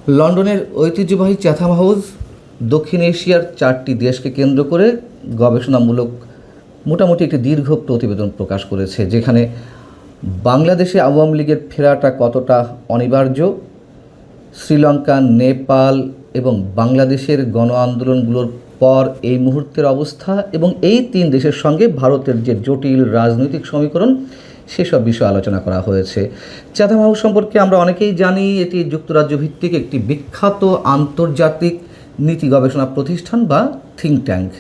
লন্ডনের ঐতিহ্যবাহী Chatham house দক্ষিণ এশিয়ার 4টি দেশকে কেন্দ্র করে গবেষণামূলক মোটামুটি একটি দীর্ঘ প্রতিবেদন প্রকাশ করেছে, যেখানে বাংলাদেশে আওয়ামী লীগের ফেরাটা কতটা অনিবার্য, শ্রীলঙ্কা, নেপাল এবং বাংলাদেশের গণ আন্দোলনগুলোর পর এই মুহূর্তের অবস্থা এবং এই 3 দেশের সঙ্গে ভারতের যে জটিল রাজনৈতিক সমীকরণ, সেসব বিষয়ে আলোচনা করা হয়েছে। চ্যাথাম হাউস সম্পর্কে আমরা অনেকেই জানি, এটি যুক্তরাজ্য ভিত্তিক একটি বিখ্যাত আন্তর্জাতিক নীতি গবেষণা প্রতিষ্ঠান বা থিঙ্ক ট্যাঙ্ক।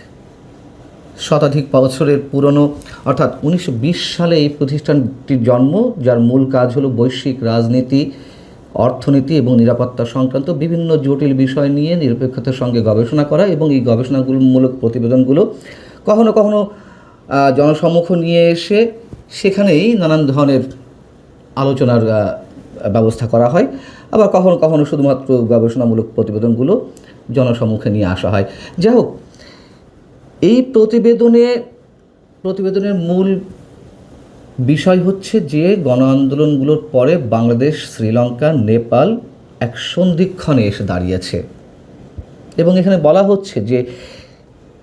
শতাধিক বছরের পুরনো, অর্থাৎ 1920 সালে এই প্রতিষ্ঠানটির জন্ম, যার মূল কাজ হলো বৈশ্বিক রাজনীতি, অর্থনীতি এবং নিরাপত্তা সংক্রান্ত বিভিন্ন জটিল বিষয় নিয়ে নিরপেক্ষতার সঙ্গে গবেষণা করা এবং এই গবেষণামূলক প্রতিবেদনগুলো কখনো কখনো জনসম্মুখ নিয়ে এসে সেখানেই নানান ধরনের আলোচনার ব্যবস্থা করা হয়, আবার কখনো কখনো শুধুমাত্র গবেষণামূলক প্রতিবেদনগুলো জনসম্মুখে নিয়ে আসা হয়। যাই হোক, এই প্রতিবেদনের মূল বিষয় হচ্ছে যে গণ আন্দোলনগুলোর পরে বাংলাদেশ, শ্রীলঙ্কা, নেপাল এক সন্ধিক্ষণে এসে দাঁড়িয়েছে এবং এখানে বলা হচ্ছে যে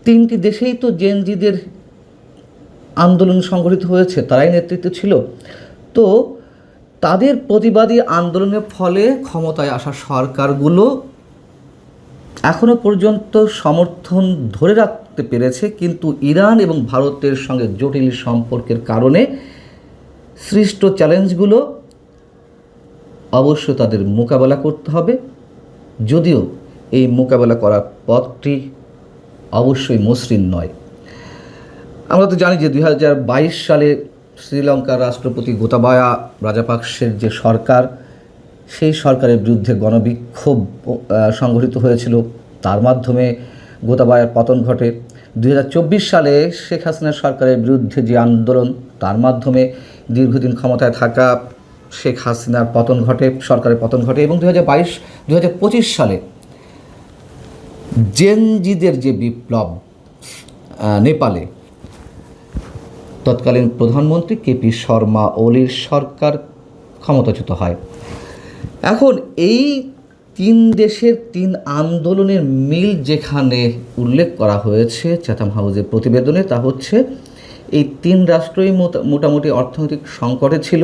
3টি দেশেই তো জেনজিদের আন্দোলন সংগঠিত হয়েছে, তারাই নেতৃত্ব ছিল। তো তাদের প্রতিবাদী আন্দোলনের ফলে ক্ষমতায় আসা সরকারগুলো এখনও পর্যন্ত সমর্থন ধরে রাখতে পেরেছে, কিন্তু ইরান এবং ভারতের সঙ্গে জটিল সম্পর্কের কারণে সৃষ্ট চ্যালেঞ্জগুলো অবশ্য তাদের মোকাবেলা করতে হবে, যদিও এই মোকাবেলা করার পথটি অবশ্যই মসৃণ নয়। আমরা তো জানি যে 2022 সালে শ্রীলঙ্কার রাষ্ট্রপতি গোতাবায়া রাজাপাকসের যে সরকার, সেই সরকারের বিরুদ্ধে গণবিক্ষোভ সংগঠিত হয়েছিল, তার মাধ্যমে গোতাবায়ার পতন ঘটে। 2024 সালে শেখ হাসিনার সরকারের বিরুদ্ধে যে আন্দোলন, তার মাধ্যমে দীর্ঘদিন ক্ষমতায় থাকা শেখ হাসিনার পতন ঘটে, সরকারের পতন ঘটে এবং 2025 সালে জেনজিদের যে বিপ্লব নেপালে, তৎকালীন প্রধানমন্ত্রী কেপি শর্মা ওলির সরকার ক্ষমতাচ্যুত হয়। এখন এই 3 দেশের 3 আন্দোলনের মিল যেখানে উল্লেখ করা হয়েছে চ্যাথাম হাউসের প্রতিবেদনে, তা হচ্ছে এই 3 রাষ্ট্রই মোটামুটি অর্থনৈতিক সংকটে ছিল,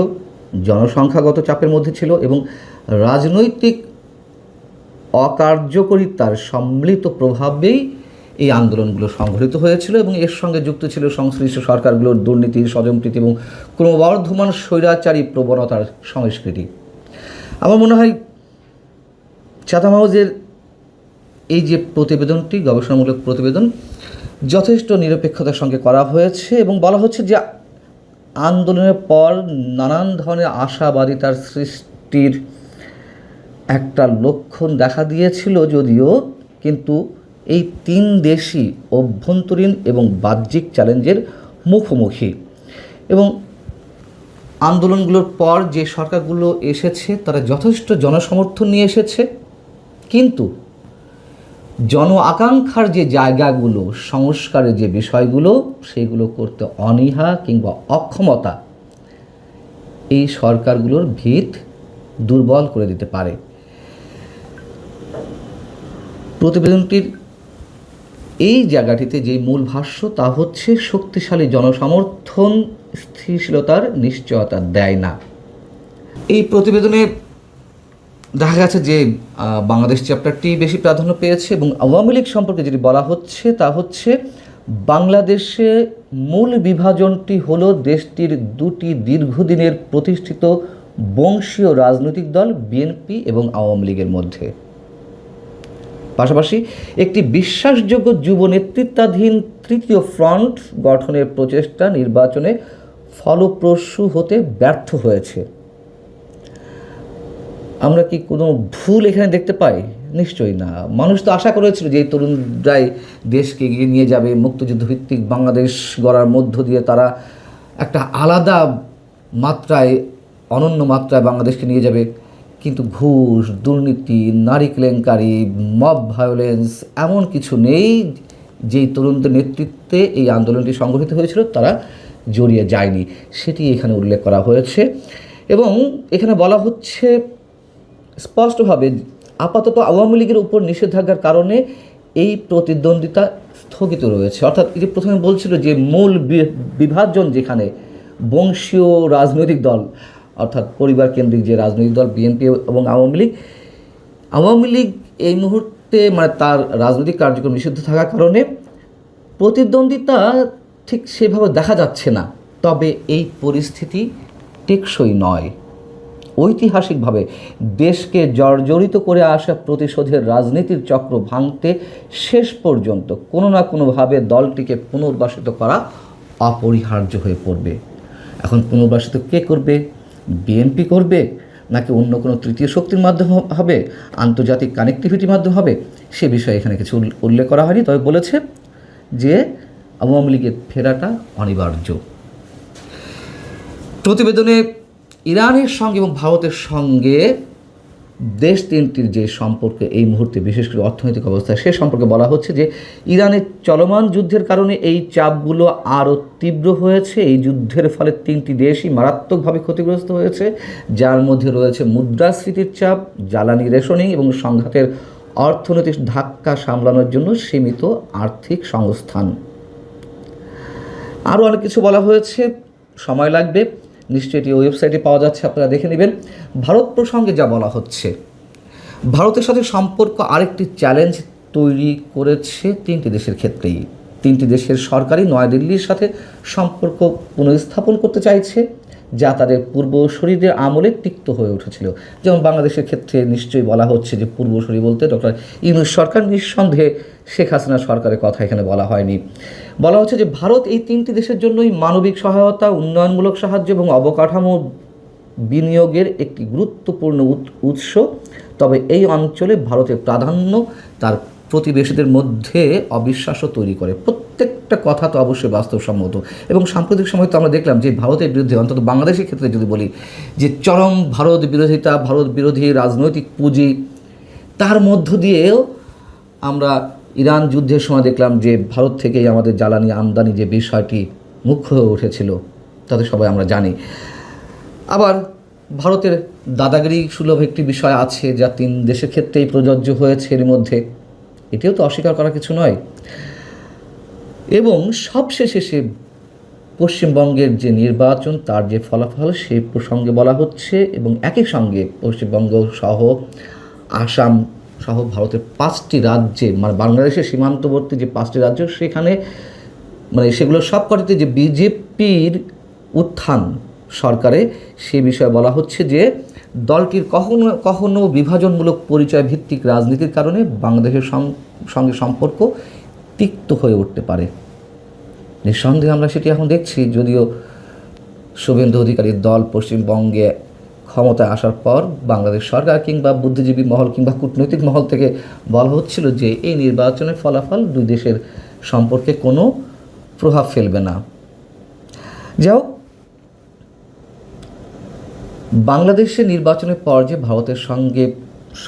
জনসংখ্যাগত চাপের মধ্যে ছিল এবং রাজনৈতিক অকার্যকরিতার সম্মিলিত প্রভাবেই এই আন্দোলনগুলো সংঘটিত হয়েছিল এবং এর সঙ্গে যুক্ত ছিল সংশ্লিষ্ট সরকারগুলোর দুর্নীতি, স্বজনপ্রীতি এবং ক্রমবর্ধমান স্বৈরাচারী প্রবণতার সংস্কৃতি। আমার মনে হয় চ্যাথাম হাউসের এই যে প্রতিবেদনটি, গবেষণামূলক প্রতিবেদন, যথেষ্ট নিরপেক্ষতার সঙ্গে করা হয়েছে এবং বলা হচ্ছে যে আন্দোলনের পর নানান ধরনের আশাবাদিতার সৃষ্টির একটা লক্ষণ দেখা দিয়েছিল যদিও, কিন্তু এই 3 দেশই অভ্যন্তরীণ এবং বাহ্যিক চ্যালেঞ্জের মুখোমুখি এবং আন্দোলনগুলোর পর যে সরকারগুলো এসেছে তারা যথেষ্ট জনসমর্থন নিয়ে এসেছে, কিন্তু জন আকাঙ্ক্ষার যে জায়গাগুলো, সংস্কারের যে বিষয়গুলো, সেইগুলো করতে অনীহা কিংবা অক্ষমতা এই সরকারগুলোর ভিত দুর্বল করে দিতে পারে। প্রতিবেদনটির এই জায়গাটিতে যে মূল ভাষ্য, তা হচ্ছে শক্তিশালী জনসমর্থন স্থিতিশীলতার নিশ্চয়তা দেয় না। এই প্রতিবেদনে দেখা গেছে যে বাংলাদেশ চ্যাপ্টারটি বেশি প্রাধান্য পেয়েছে এবং আওয়ামী লীগ সম্পর্কে যেটি বলা হচ্ছে তা হচ্ছে বাংলাদেশে মূল বিভাজনটি হলো দেশটির 2টি দীর্ঘদিনের প্রতিষ্ঠিত বংশীয় রাজনৈতিক দল বিএনপি এবং আওয়ামী লীগের মধ্যে, পাশাপাশি একটি বিশ্বাসযোগ্য যুব নেতৃত্বাধীন 3য় ফ্রন্ট গঠনের প্রচেষ্টা নির্বাচনে ফলপ্রসূ হতে ব্যর্থ হয়েছে। আমরা কি কোনো ভুল এখানে দেখতে পাই? নিশ্চয়ই না। মানুষ তো আশা করেছিল যে এই তরুণরাই দেশকে এগিয়ে নিয়ে যাবে, মুক্তিযুদ্ধভিত্তিক বাংলাদেশ গড়ার মধ্য দিয়ে তারা একটা আলাদা মাত্রায়, অনন্য মাত্রায় বাংলাদেশকে নিয়ে যাবে, কিন্তু ঘুষ, দুর্নীতি, নারী কেলেঙ্কারি, মব ভায়োলেন্স এমন কিছু নেই যেই তরুণদের নেতৃত্বে এই আন্দোলনটি সংগঠিত হয়েছিল তারা জড়িয়ে যায়নি, সেটি এখানে উল্লেখ করা হয়েছে। এবং এখানে বলা হচ্ছে স্পষ্টভাবে আপাতত আওয়ামী লীগের উপর নিষেধাজ্ঞার কারণে এই প্রতিদ্বন্দ্বিতা স্থগিত রয়েছে। অর্থাৎ এই যে প্রথমে বলছিল যে মূল বিভাজন যেখানে বংশীয় রাজনৈতিক দল, অর্থাৎ পরিবার কেন্দ্রিক যে রাজনৈতিক দল বিএনপি এবং আওয়ামী লীগ এই মুহূর্তে মানে তার রাজনৈতিক কার্যক্রম নিষিদ্ধ থাকার কারণে প্রতিদ্বন্দ্বিতা ঠিক সেভাবে দেখা যাচ্ছে না। তবে এই পরিস্থিতি টেকসই নয়। ঐতিহাসিকভাবে দেশকে জর্জরিত করে আসা প্রতিশোধের রাজনীতির চক্র ভাঙতে শেষ পর্যন্ত কোনো না কোনোভাবে দলটিকে পুনর্বাসিত করা অপরিহার্য হয়ে পড়বে। এখন পুনর্বাসিত কে করবে? বিএনপি করবে, নাকি অন্য কোনো তৃতীয় শক্তির মাধ্যমে হবে, আন্তর্জাতিক কানেক্টিভিটির মাধ্যমে হবে? সে বিষয়ে এখানে কিছু উল্লেখ করা হয়নি, তবে বলেছে যে আওয়ামী লীগের ফেরাটা অনিবার্য। প্রতিবেদনে ইরানের সঙ্গে এবং ভারতের সঙ্গে দেশ তিনটির যে সম্পর্ক এই মুহূর্তে, বিশেষ করে অর্থনৈতিক অবস্থা, সে সম্পর্কে বলা হচ্ছে যে ইরানের চলমান যুদ্ধের কারণে এই চাপগুলো আরও তীব্র হয়েছে। এই যুদ্ধের ফলে তিনটি দেশই মারাত্মকভাবে ক্ষতিগ্রস্ত হয়েছে, যার মধ্যে রয়েছে মুদ্রাস্ফীতির চাপ, জ্বালানি রেশনিং এবং সংঘাতের অর্থনৈতিক ধাক্কা সামলানোর জন্য সীমিত আর্থিক সংস্থান। আরও অনেক কিছু বলা হয়েছে, সময় লাগবে, নিশ্চয়ই এটি ওয়েবসাইটে পাওয়া যাচ্ছে, আপনারা দেখে নেবেন। ভারত প্রসঙ্গে যা বলা হচ্ছে, ভারতের সাথে সম্পর্ক আরেকটি চ্যালেঞ্জ তৈরি করেছে তিনটি দেশের ক্ষেত্রেই। তিনটি দেশের সরকারই নয়াদিল্লির সাথে সম্পর্ক পুনঃস্থাপন করতে চাইছে, যা তাদের পূর্বসূরিদের আমলে তিক্ত হয়ে উঠেছিল। যেমন বাংলাদেশের ক্ষেত্রে নিশ্চয়ই বলা হচ্ছে যে পূর্বসূরি বলতে ডক্টর ইউনূস সরকার, নিঃসন্দেহে শেখ হাসিনা সরকারের কথা এখানে বলা হয়নি। বলা হচ্ছে যে ভারত এই তিনটি দেশের জন্যই মানবিক সহায়তা, উন্নয়নমূলক সাহায্য এবং অবকাঠামো বিনিয়োগের একটি গুরুত্বপূর্ণ উৎস। তবে এই অঞ্চলে ভারতের প্রাধান্য তার প্রতিবেশীদের মধ্যে অবিশ্বাসও তৈরি করে। প্রত্যেকটা কথা তো অবশ্যই বাস্তবসম্মত, এবং সাম্প্রতিক সময় তো আমরা দেখলাম যে ভারতের বিরুদ্ধে, অন্তত বাংলাদেশের ক্ষেত্রে যদি বলি, যে চরম ভারত বিরোধিতা, ভারত বিরোধী রাজনৈতিক পুঁজি, তার মধ্য দিয়েও আমরা ইরান যুদ্ধের সময় দেখলাম যে ভারত থেকেই আমাদের জ্বালানি আমদানি যে বিষয়টি মুখ্য হয়ে উঠেছিল, তাতে সবাই আমরা জানি। আবার ভারতের দাদাগিরি সুলভ একটি বিষয় আছে, যা তিন দেশের ক্ষেত্রেই প্রযোজ্য হয়েছে এর মধ্যে, এটিও তো অস্বীকার করা কিছু নয়। এবং সবশেষে সে পশ্চিমবঙ্গের যে নির্বাচন, তার যে ফলাফল, সেই প্রসঙ্গে বলা হচ্ছে, এবং একই সঙ্গে পশ্চিমবঙ্গ সহ আসাম সহ ভারতের 5টি রাজ্যে, মানে বাংলাদেশের সীমান্তবর্তী যে 5টি রাজ্য, সেখানে মানে সেগুলো সবকটিতে যে বিজেপির উত্থান সরকারে, সে বিষয়ে বলা হচ্ছে যে দলটির কখনো কখনো বিভাজনমূলক পরিচয় ভিত্তিক রাজনীতির কারণে বাংলাদেশের সঙ্গে সম্পর্ক তিক্ত হয়ে উঠতে পারে। নিঃসন্দেহে আমরা সেটি এখন দেখছি। যদিও শুভেন্দু অধিকারীর দল পশ্চিমবঙ্গে ক্ষমতায় আসার পর বাংলাদেশ সরকার কিংবা বুদ্ধিজীবী মহল কিংবা কূটনৈতিক মহল থেকে বলা হচ্ছিল যে এই নির্বাচনের ফলাফল দুই দেশের সম্পর্কে কোনো প্রভাব ফেলবে না। যাও, বাংলাদেশের নির্বাচনের পর যে ভারতের সঙ্গে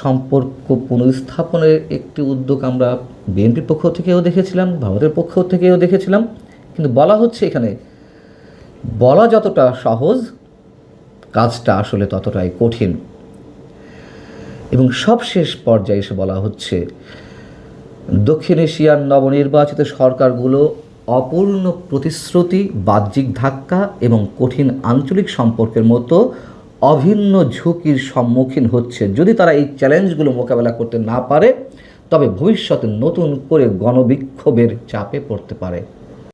সম্পর্ক পুনঃস্থাপনের একটি উদ্যোগ আমরা বিএনপির পক্ষ থেকেও দেখেছিলাম, ভারতের পক্ষ থেকেও দেখেছিলাম, কিন্তু বলা হচ্ছে এখানে বলা যতটা সহজ, কাজটা আসলে ততটাই কঠিন। এবং সবশেষ পর্যায়ে এসে বলা হচ্ছে দক্ষিণ এশিয়ার নবনির্বাচিত সরকারগুলো অপূর্ণ প্রতিশ্রুতি, বাহ্যিক ধাক্কা এবং কঠিন আঞ্চলিক সম্পর্কের মতো অভিন্ন ঝুঁকির সম্মুখীন হচ্ছে। যদি তারা এই চ্যালেঞ্জগুলো মোকাবেলা করতে না পারে, তবে ভবিষ্যতে নতুন করে গণবিক্ষোভের চাপে পড়তে পারে।